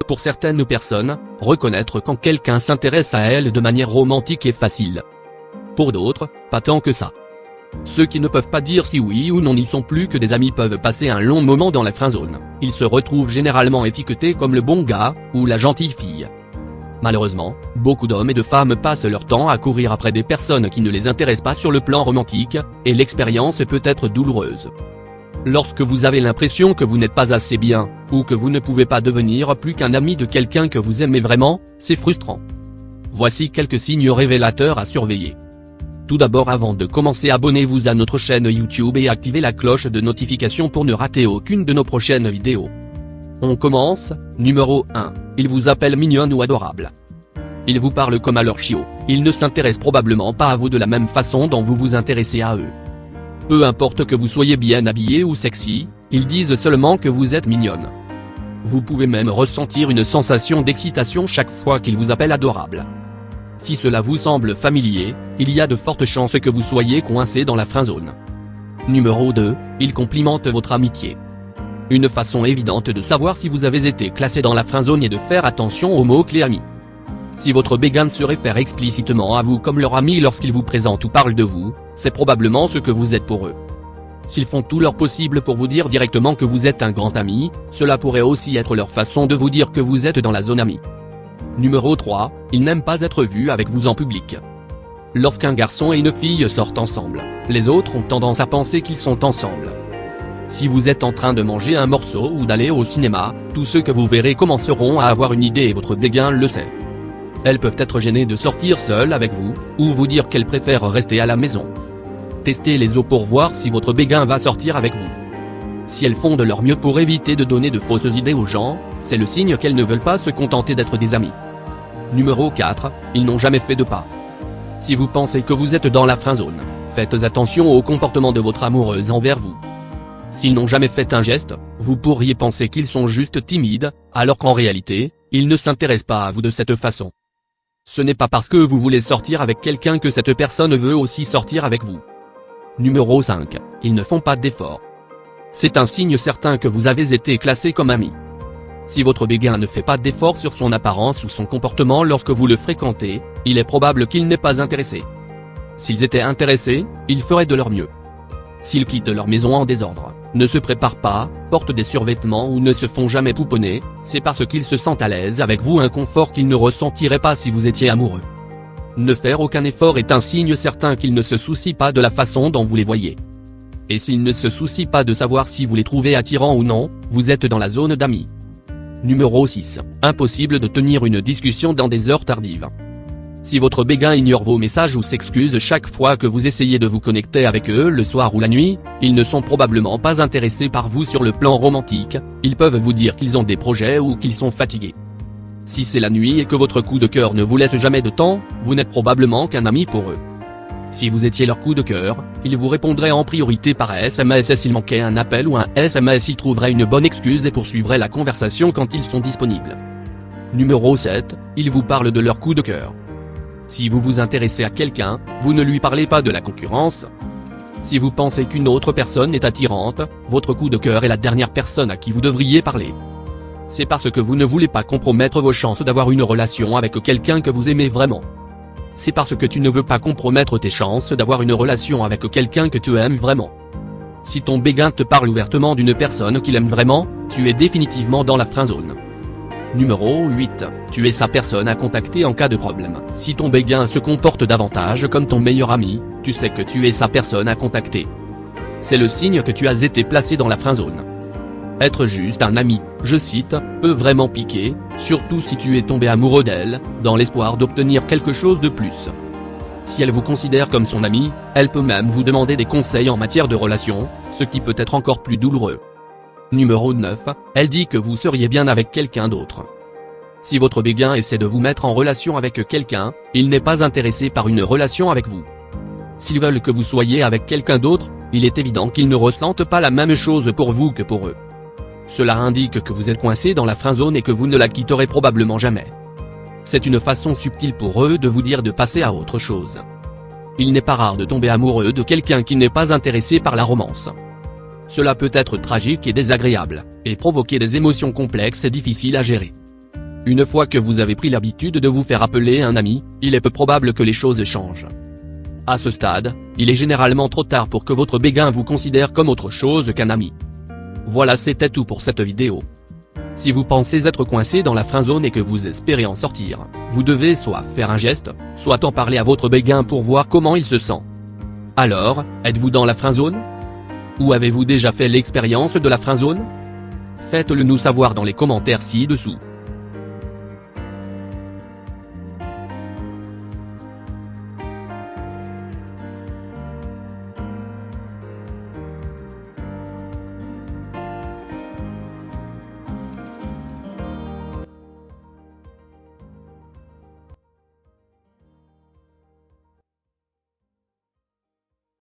Pour certaines personnes, reconnaître quand quelqu'un s'intéresse à elles de manière romantique est facile. Pour d'autres, pas tant que ça. Ceux qui ne peuvent pas dire si oui ou non n'y sont plus que des amis peuvent passer un long moment dans la friendzone. Ils se retrouvent généralement étiquetés comme le bon gars, ou la gentille fille. Malheureusement, beaucoup d'hommes et de femmes passent leur temps à courir après des personnes qui ne les intéressent pas sur le plan romantique, et l'expérience peut être douloureuse. Lorsque vous avez l'impression que vous n'êtes pas assez bien, ou que vous ne pouvez pas devenir plus qu'un ami de quelqu'un que vous aimez vraiment, c'est frustrant. Voici quelques signes révélateurs à surveiller. Tout d'abord, avant de commencer, abonnez-vous à notre chaîne YouTube et activez la cloche de notification pour ne rater aucune de nos prochaines vidéos. On commence. Numéro 1. Ils vous appellent mignonne ou adorable. Ils vous parlent comme à leur chiot, ils ne s'intéressent probablement pas à vous de la même façon dont vous vous intéressez à eux. Peu importe que vous soyez bien habillé ou sexy, ils disent seulement que vous êtes mignonne. Vous pouvez même ressentir une sensation d'excitation chaque fois qu'ils vous appellent adorable. Si cela vous semble familier, il y a de fortes chances que vous soyez coincé dans la friendzone. Numéro 2. Ils complimentent votre amitié. Une façon évidente de savoir si vous avez été classé dans la friendzone est de faire attention aux mots-clés amis. Si votre béguin se réfère explicitement à vous comme leur ami lorsqu'ils vous présentent ou parlent de vous, c'est probablement ce que vous êtes pour eux. S'ils font tout leur possible pour vous dire directement que vous êtes un grand ami, cela pourrait aussi être leur façon de vous dire que vous êtes dans la zone amie. Numéro 3. Ils n'aiment pas être vus avec vous en public. Lorsqu'un garçon et une fille sortent ensemble, les autres ont tendance à penser qu'ils sont ensemble. Si vous êtes en train de manger un morceau ou d'aller au cinéma, tous ceux que vous verrez commenceront à avoir une idée et votre béguin le sait. Elles peuvent être gênées de sortir seules avec vous, ou vous dire qu'elles préfèrent rester à la maison. Testez les os pour voir si votre béguin va sortir avec vous. Si elles font de leur mieux pour éviter de donner de fausses idées aux gens, c'est le signe qu'elles ne veulent pas se contenter d'être des amis. Numéro 4. Ils n'ont jamais fait de pas. Si vous pensez que vous êtes dans la friendzone, faites attention au comportement de votre amoureuse envers vous. S'ils n'ont jamais fait un geste, vous pourriez penser qu'ils sont juste timides, alors qu'en réalité, ils ne s'intéressent pas à vous de cette façon. Ce n'est pas parce que vous voulez sortir avec quelqu'un que cette personne veut aussi sortir avec vous. Numéro 5. Ils ne font pas d'efforts. C'est un signe certain que vous avez été classé comme ami. Si votre béguin ne fait pas d'efforts sur son apparence ou son comportement lorsque vous le fréquentez, il est probable qu'il n'est pas intéressé. S'ils étaient intéressés, ils feraient de leur mieux. S'ils quittent leur maison en désordre, ne se préparent pas, portent des survêtements ou ne se font jamais pouponner, c'est parce qu'ils se sentent à l'aise avec vous, un confort qu'ils ne ressentiraient pas si vous étiez amoureux. Ne faire aucun effort est un signe certain qu'ils ne se soucient pas de la façon dont vous les voyez. Et s'ils ne se soucient pas de savoir si vous les trouvez attirants ou non, vous êtes dans la zone d'amis. Numéro 6. Impossible de tenir une discussion dans des heures tardives. Si votre béguin ignore vos messages ou s'excuse chaque fois que vous essayez de vous connecter avec eux le soir ou la nuit, ils ne sont probablement pas intéressés par vous sur le plan romantique, ils peuvent vous dire qu'ils ont des projets ou qu'ils sont fatigués. Si c'est la nuit et que votre coup de cœur ne vous laisse jamais de temps, vous n'êtes probablement qu'un ami pour eux. Si vous étiez leur coup de cœur, ils vous répondraient en priorité par SMS et s'il manquait un appel ou un SMS, ils trouveraient une bonne excuse et poursuivraient la conversation quand ils sont disponibles. Numéro 7. Ils vous parlent de leur coup de cœur. Si vous vous intéressez à quelqu'un, vous ne lui parlez pas de la concurrence. Si vous pensez qu'une autre personne est attirante, votre coup de cœur est la dernière personne à qui vous devriez parler. C'est parce que vous ne voulez pas compromettre vos chances d'avoir une relation avec quelqu'un que vous aimez vraiment. C'est parce que tu ne veux pas compromettre tes chances d'avoir une relation avec quelqu'un que tu aimes vraiment. Si ton béguin te parle ouvertement d'une personne qu'il aime vraiment, tu es définitivement dans la friendzone. Numéro 8. Tu es sa personne à contacter en cas de problème. Si ton béguin se comporte davantage comme ton meilleur ami, tu sais que tu es sa personne à contacter. C'est le signe que tu as été placé dans la friendzone. Être juste un ami, je cite, peut vraiment piquer, surtout si tu es tombé amoureux d'elle, dans l'espoir d'obtenir quelque chose de plus. Si elle vous considère comme son ami, elle peut même vous demander des conseils en matière de relation, ce qui peut être encore plus douloureux. Numéro 9. Elle dit que vous seriez bien avec quelqu'un d'autre. Si votre béguin essaie de vous mettre en relation avec quelqu'un, il n'est pas intéressé par une relation avec vous. S'ils veulent que vous soyez avec quelqu'un d'autre, il est évident qu'ils ne ressentent pas la même chose pour vous que pour eux. Cela indique que vous êtes coincé dans la friendzone et que vous ne la quitterez probablement jamais. C'est une façon subtile pour eux de vous dire de passer à autre chose. Il n'est pas rare de tomber amoureux de quelqu'un qui n'est pas intéressé par la romance. Cela peut être tragique et désagréable, et provoquer des émotions complexes et difficiles à gérer. Une fois que vous avez pris l'habitude de vous faire appeler un ami, il est peu probable que les choses changent. À ce stade, il est généralement trop tard pour que votre béguin vous considère comme autre chose qu'un ami. Voilà, c'était tout pour cette vidéo. Si vous pensez être coincé dans la friendzone et que vous espérez en sortir, vous devez soit faire un geste, soit en parler à votre béguin pour voir comment il se sent. Alors, êtes-vous dans la friendzone? Ou avez-vous déjà fait l'expérience de la friendzone? Faites-le nous savoir dans les commentaires ci-dessous.